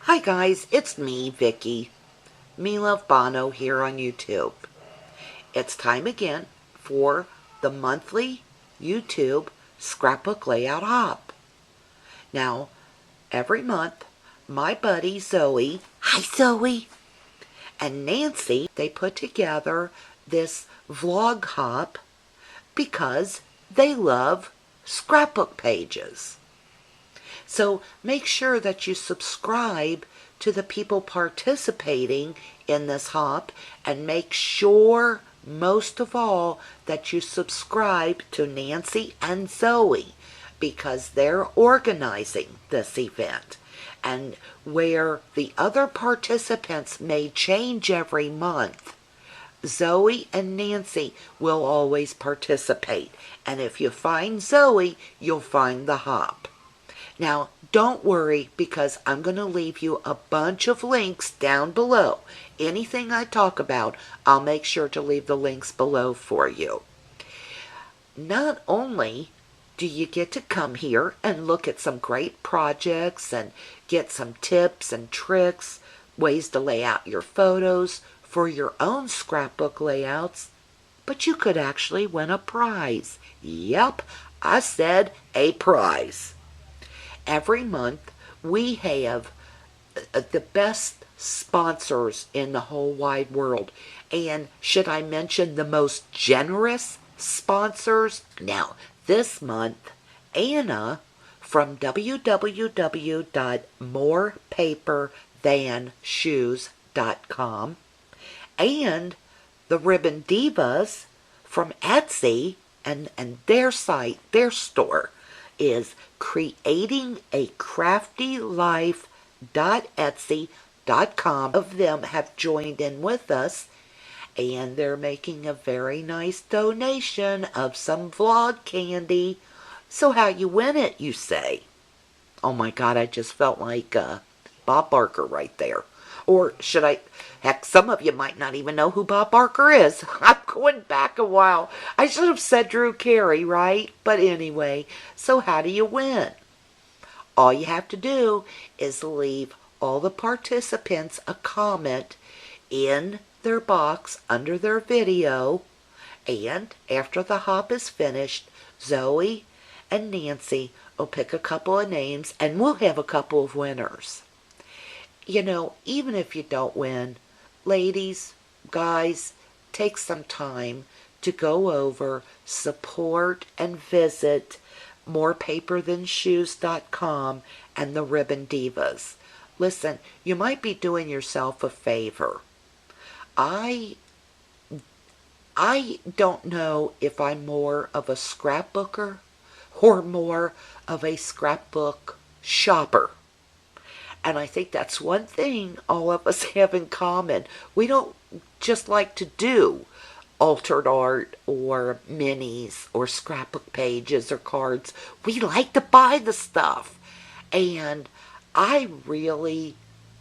Hi guys, it's me, Vicky. Me Love Bono here on YouTube. It's time again for the monthly YouTube scrapbook layout hop. Now, every month, my buddy Zoe, hi Zoe, and Nancy, they put together this vlog hop because they love scrapbook pages. So make sure that you subscribe to the people participating in this hop, and make sure, most of all, that you subscribe to Nancy and Zoe because they're organizing this event. And where the other participants may change every month, Zoe and Nancy will always participate. And if you find Zoe, you'll find the hop. Now, don't worry, because I'm going to leave you a bunch of links down below. Anything I talk about, I'll make sure to leave the links below for you. Not only do you get to come here and look at some great projects and get some tips and tricks, ways to lay out your photos for your own scrapbook layouts, but you could actually win a prize. Yep, I said a prize. Every month, we have the best sponsors in the whole wide world. And should I mention the most generous sponsors? Now, this month, Anna from www.morepaperthanshoes.com and the Ribbon Divas from Etsy, and their site, their store, is creatingacraftylife.etsy.com. Of them have joined in with us, and they're making a very nice donation of some vlog candy. So how you win it, you say? Oh my God, I just felt like Bob Barker right there. Or should I? Heck, some of you might not even know who Bob Barker is. I'm going back a while. I should have said Drew Carey, right? But anyway, so how do you win? All you have to do is leave all the participants a comment in their box under their video, and after the hop is finished, Zoe and Nancy will pick a couple of names, and we'll have a couple of winners. You know, even if you don't win, ladies, guys, take some time to go over, support, and visit morepaperthanshoes.com and the Ribbon Divas. Listen, you might be doing yourself a favor. I don't know if I'm more of a scrapbooker or more of a scrapbook shopper. And I think that's one thing all of us have in common. We don't just like to do altered art or minis or scrapbook pages or cards. We like to buy the stuff. And I really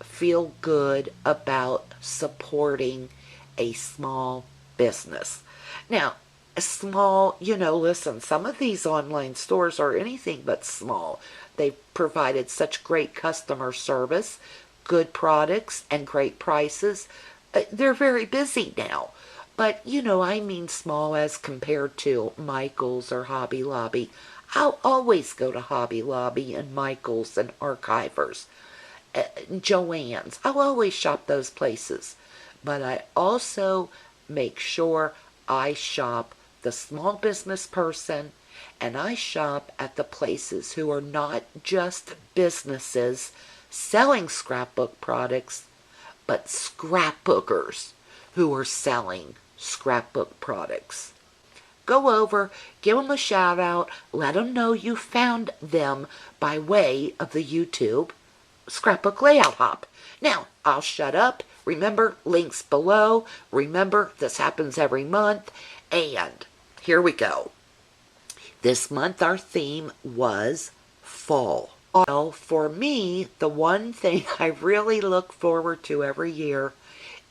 feel good about supporting a small business. Now, small, listen, some of these online stores are anything but small. They've provided such great customer service, good products, and great prices. They're very busy now. But, I mean small as compared to Michael's or Hobby Lobby. I'll always go to Hobby Lobby and Michael's and Archivers. Joann's. I'll always shop those places. But I also make sure I shop the small business person, and I shop at the places who are not just businesses selling scrapbook products, but scrapbookers who are selling scrapbook products. Go over, give them a shout out, let them know you found them by way of the YouTube Scrapbook Layout Hop. Now, I'll shut up. Remember, links below. Remember, this happens every month. And here we go. This month our theme was fall. Well, for me, the one thing I really look forward to every year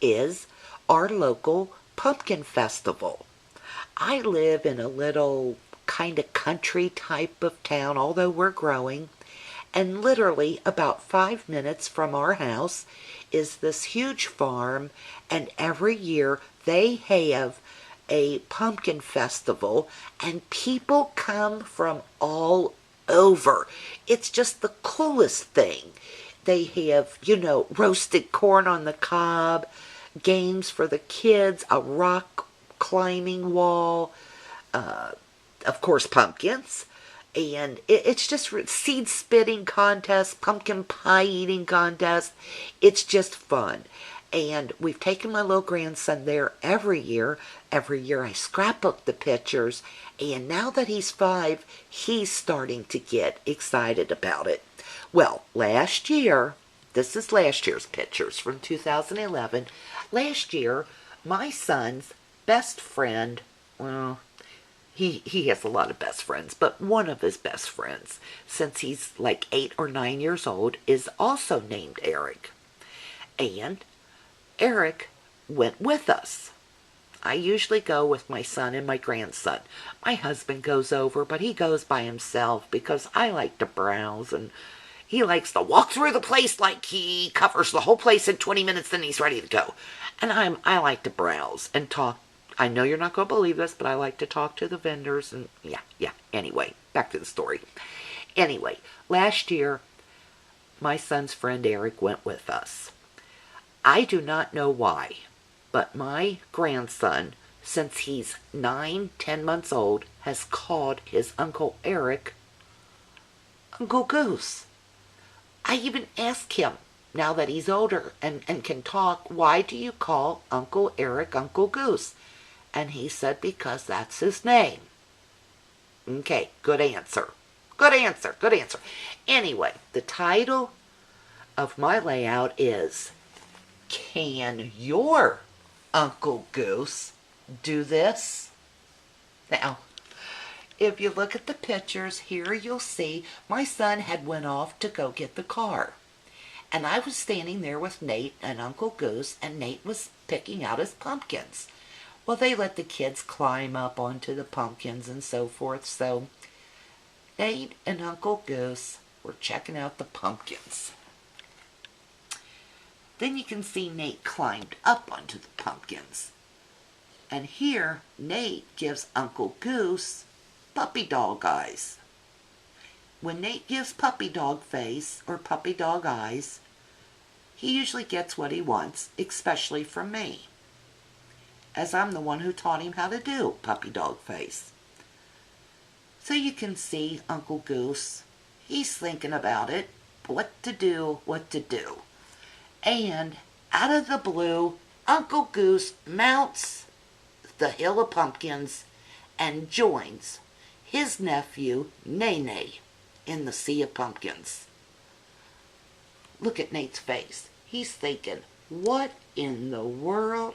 is our local pumpkin festival. I live in a little kind of country type of town, although we're growing, And literally about 5 minutes from our house is this huge farm, and every year they have a pumpkin festival, and people come from all over. It's just the coolest thing. They have, roasted corn on the cob, games for the kids, a rock climbing wall, of course, pumpkins. And it's just seed spitting contest, pumpkin pie eating contest. It's just fun. And we've taken my little grandson there every year. Every year I scrapbook the pictures. And now that he's 5, he's starting to get excited about it. Well, last year, this is last year's pictures from 2011. Last year, my son's best friend, well, he has a lot of best friends, but one of his best friends, since he's like 8 or 9 years old, is also named Eric. And Eric went with us. I usually go with my son and my grandson. My husband goes over, but he goes by himself because I like to browse, and he likes to walk through the place like he covers the whole place in 20 minutes, then he's ready to go. And I like to browse and talk. I know you're not going to believe this, but I like to talk to the vendors, and yeah. Anyway, back to the story. Anyway, last year, my son's friend Eric went with us. I do not know why, but my grandson, since he's 9, 10 months old, has called his Uncle Eric Uncle Goose. I even asked him, now that he's older and can talk, why do you call Uncle Eric Uncle Goose? And he said, because that's his name. Okay, good answer. Good answer. Anyway, the title of my layout is, Can Your Uncle Goose Do This? Now, if you look at the pictures here, you'll see my son had went off to go get the car. And I was standing there with Nate and Uncle Goose, and Nate was picking out his pumpkins. Well, they let the kids climb up onto the pumpkins and so forth, so Nate and Uncle Goose were checking out the pumpkins. Then you can see Nate climbed up onto the pumpkins. And here, Nate gives Uncle Goose puppy dog eyes. When Nate gives puppy dog face or puppy dog eyes, he usually gets what he wants, especially from me, as I'm the one who taught him how to do puppy dog face. So you can see Uncle Goose, he's thinking about it, what to do. And out of the blue, Uncle Goose mounts the hill of pumpkins and joins his nephew, Nene, in the sea of pumpkins. Look at Nate's face. He's thinking, what in the world?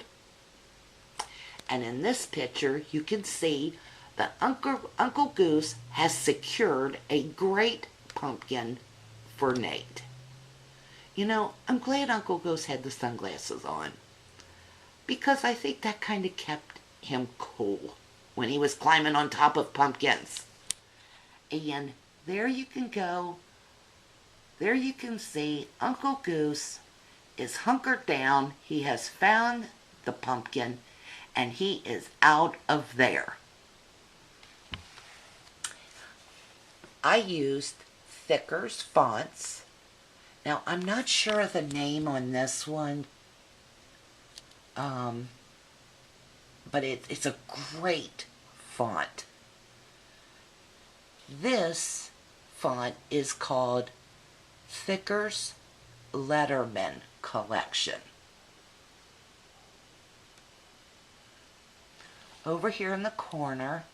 And in this picture, you can see that Uncle Goose has secured a great pumpkin for Nate. I'm glad Uncle Goose had the sunglasses on, because I think that kind of kept him cool when he was climbing on top of pumpkins. And there you can go. There you can see Uncle Goose is hunkered down. He has found the pumpkin, and he is out of there. I used Thicker's fonts. Now, I'm not sure of the name on this one, but it's a great font. This font is called Thicker's Letterman Collection. Over here in the corner,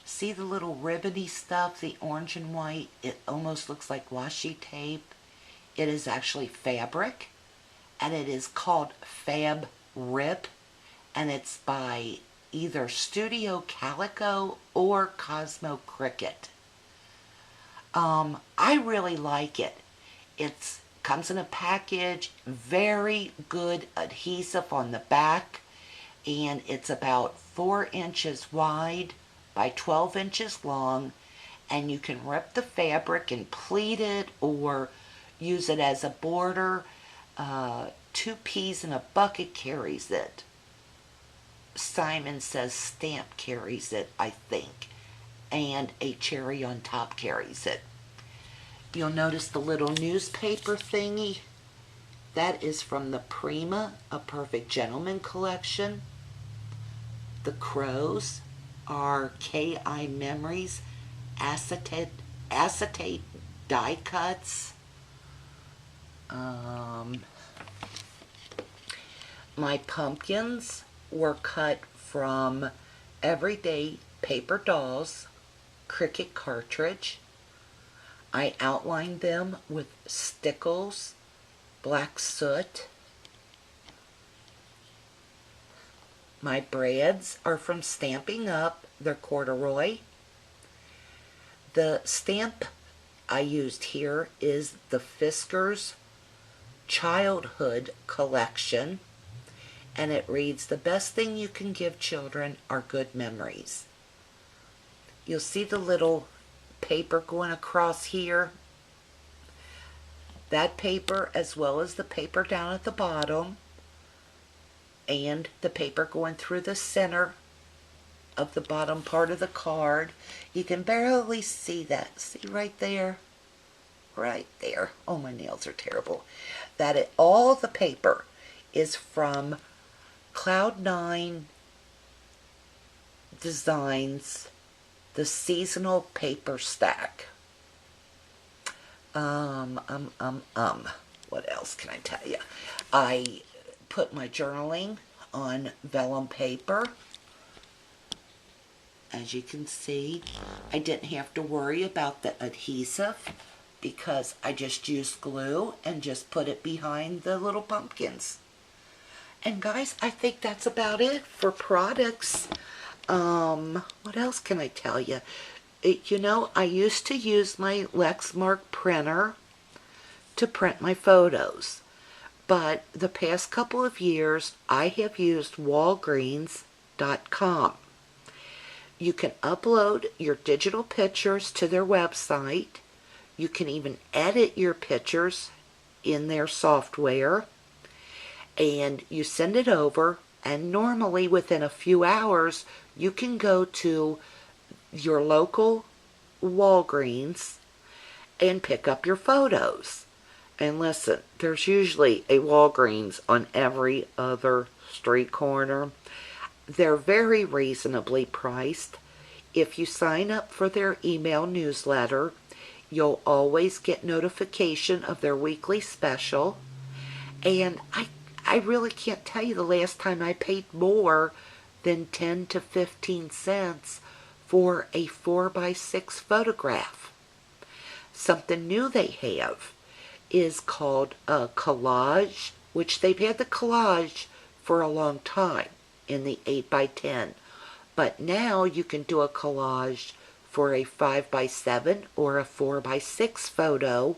see the little ribbony stuff, the orange and white? It almost looks like washi tape. It is actually fabric, and it is called Fab Rip, and it's by either Studio Calico or Cosmo Cricket. I really like it. It comes in a package, very good adhesive on the back, and it's about 4 inches wide by 12 inches long, and you can rip the fabric and pleat it or use it as a border. 2 peas in a bucket carries it. Simon says stamp carries it, I think, and a cherry on top carries it. You'll notice the little newspaper thingy. That is from the Prima, A Perfect Gentleman collection. The crows are K.I. Memories acetate die cuts. My pumpkins were cut from Everyday Paper Dolls Cricut cartridge. I outlined them with stickles, black soot. My brads are from Stamping Up. They're corduroy. The stamp I used here is the Fisker's Childhood Collection, and it reads, "The best thing you can give children are good memories." You'll see the little paper going across here. That paper, as well as the paper down at the bottom, and the paper going through the center of the bottom part of the card. You can barely see that. See right there? Right there. Oh, my nails are terrible. All the paper is from Cloud9 Designs, the seasonal paper stack. What else can I tell you? I put my journaling on vellum paper. As you can see, I didn't have to worry about the adhesive because I just used glue and just put it behind the little pumpkins. And guys, I think that's about it for products. What else can I tell you? I used to use my Lexmark printer to print my photos. But the past couple of years, I have used Walgreens.com. You can upload your digital pictures to their website. You can even edit your pictures in their software. And you send it over, and normally within a few hours, you can go to your local Walgreens and pick up your photos. And listen, there's usually a Walgreens on every other street corner. They're very reasonably priced. If you sign up for their email newsletter, you'll always get notification of their weekly special. And I really can't tell you the last time I paid more than 10 to 15 cents for a 4x6 photograph. Something new they have is called a collage, which they've had the collage for a long time in the 8x10. But now you can do a collage for a 5x7 or a 4x6 photo,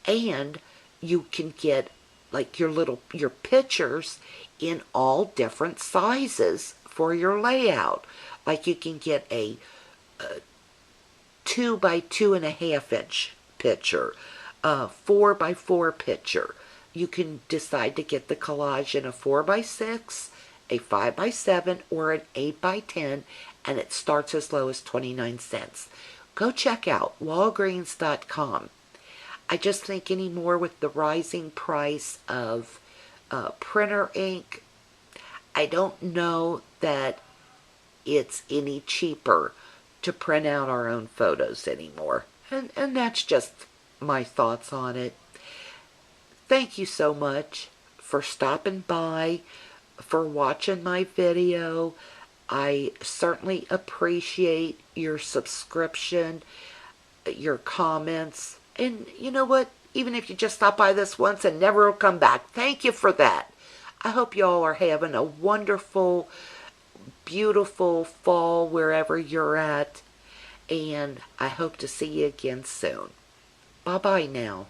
and you can get like your pictures in all different sizes for your layout. Like you can get a 2x2.5 inch picture, a 4x4 picture. You can decide to get the collage in a 4x6, a 5x7, or an 8x10, and it starts as low as 29 cents. Go check out Walgreens.com. I just think anymore with the rising price of printer ink, I don't know that it's any cheaper to print out our own photos anymore. And that's just my thoughts on it. Thank you so much for stopping by, for watching my video. I certainly appreciate your subscription, your comments, and you know what? Even if you just stop by this once and never come back, thank you for that. I hope y'all are having a wonderful, beautiful fall wherever you're at, and I hope to see you again soon. Bye-bye now.